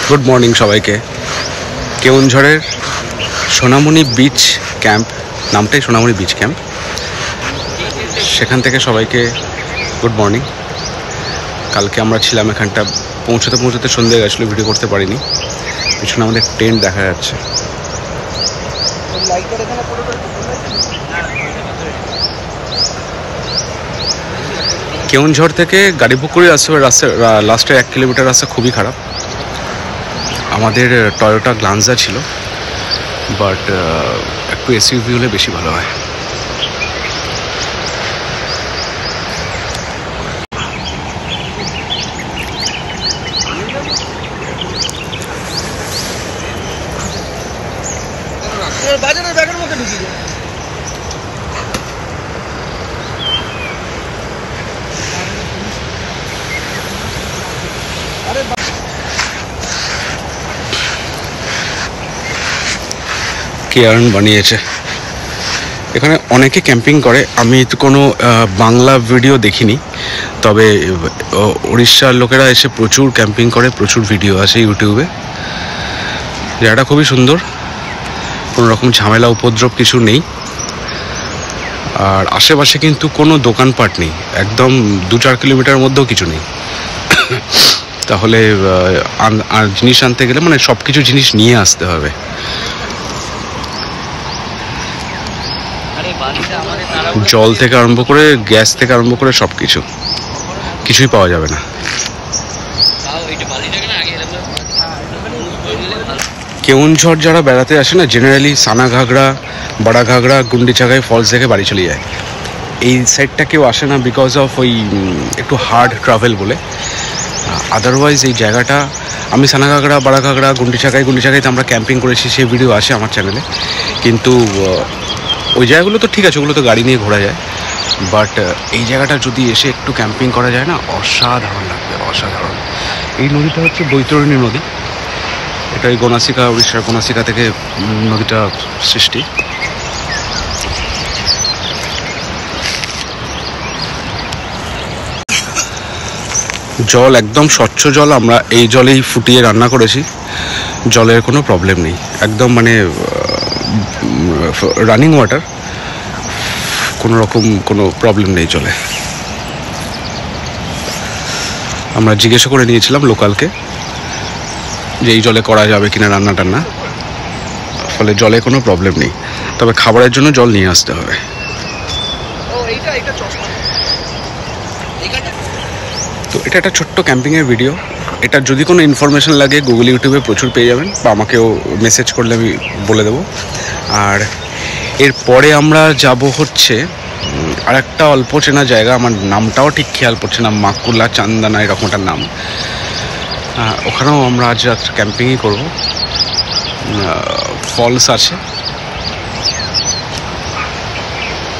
Good morning সবাইকে। কেওনঝড়ের সোনামণি beach camp, নামটাই সোনামণি beach camp, সেখান থেকে সবাইকে গুড মর্নিং। কালকে আমরা ছিলাম এখানটা, পৌঁছতে সন্ধ্যে গেছিলো, ভিডিও করতে পারিনি। পিছনে আমাদের টেন্ট দেখা যাচ্ছে। কেওনঝড় থেকে গাড়ি বুক করে আসতে হবে। লাস্টের 1 কিলোমিটার রাস্তা খুবই খারাপ। আমাদের টয়োটা গ্লান্সা ছিল, বাট একটু এসইউভি হলে বেশি ভালো হয়। কেয়ার্ন বানিয়েছে, এখানে অনেকে ক্যাম্পিং করে। আমি তো কোনো বাংলা ভিডিও দেখিনি, তবে উড়িষ্যার লোকেরা এসে প্রচুর ক্যাম্পিং করে, প্রচুর ভিডিও আছে ইউটিউবে। জায়গাটা খুবই সুন্দর, কোনো রকম ঝামেলা উপদ্রব কিছু নেই। আর আশেপাশে কিন্তু কোনো দোকানপাট নেই, একদম 2-4 কিলোমিটার মধ্যেও কিছু নেই। তাহলে আর জিনিস আনতে গেলে মানে সব কিছু জিনিস নিয়ে আসতে হবে। জল থেকে আরম্ভ করে, গ্যাস থেকে আরম্ভ করে সব কিছুই পাওয়া যাবে না। কেওনঝড় যারা বেড়াতে আসে না, জেনারেলি সানাঘাগড়া, বড়াঘাগড়া, গুন্ডিচাগাই ফলস দেখে বাড়ি চলে যায়। এই সাইডটা কেউ আসে না বিকজ অফ ওই একটু হার্ড ট্রাভেল বলে। আদারওয়াইজ এই জায়গাটা, আমি সানাঘাগড়া, বড়াঘাগড়া, গুন্ডিচাগাইতে আমরা ক্যাম্পিং করেছি, সেই ভিডিও আছে আমার চ্যানেলে। কিন্তু ওই জায়গাগুলো তো ঠিক আছে, ওগুলো তো গাড়ি নিয়ে ঘোরা যায়। বাট এই জায়গাটা যদি এসে একটু ক্যাম্পিং করা যায় না, অসাধারণ লাগবে, অসাধারণ। এই নদীটা হচ্ছে বৈতরণী নদী। এটা এই গোনাসিকা, উড়িষ্যার গোনাসিকা থেকে নদীটা সৃষ্টি। জল একদম স্বচ্ছ জল, আমরা এই জলেই ফুটিয়ে রান্না করেছি। জলের কোনো প্রবলেম নেই, একদম মানে রানিং ওয়াটার, কোনো রকম কোনো প্রবলেম নেই জলে। আমরা জিজ্ঞাসা করে নিয়েছিলাম লোকালকে যে এই জলে করা যাবে কিনা রান্না টান্না, ফলে জলে কোনো প্রবলেম নেই। তবে খাবারের জন্য জল নিয়ে আসতে হবে। তো এটা একটা ছোট্ট ক্যাম্পিংয়ের ভিডিও। এটার যদি কোনো ইনফরমেশন লাগে গুগল, ইউটিউবে প্রচুর পেয়ে যাবেন, বা আমাকেও মেসেজ করলে আমি বলে দেবো। আর এরপরে আমরা যাব হচ্ছে আর একটা অল্প চেনা জায়গা, আমার নামটাও ঠিক খেয়াল পড়ছে না, মাকুলা চান্দানা এরকম একটা নাম। ওখানেও আমরা আজ রাত্রে ক্যাম্পিংই করব। ফলস আছে,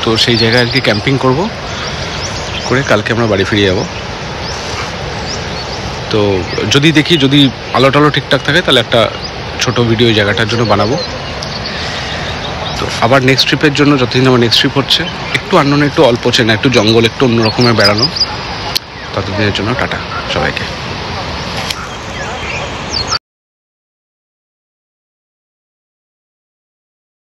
তো সেই জায়গায় আর কি ক্যাম্পিং করব, করে কালকে আমরা বাড়ি ফিরে যাব। তো যদি দেখি, যদি আলো টালো ঠিকঠাক থাকে, তাহলে একটা ছোট ভিডিও জায়গাটার জন্য বানাবো। তো আবার নেক্সট ট্রিপের জন্য, যতদিন আমার নেক্সট ট্রিপ হচ্ছে, একটু আননোন, একটু অল্প চেনা, একটু জঙ্গল, একটু অন্য রকমের বেড়ানো, ততদিনের জন্য টাটা সবাইকে।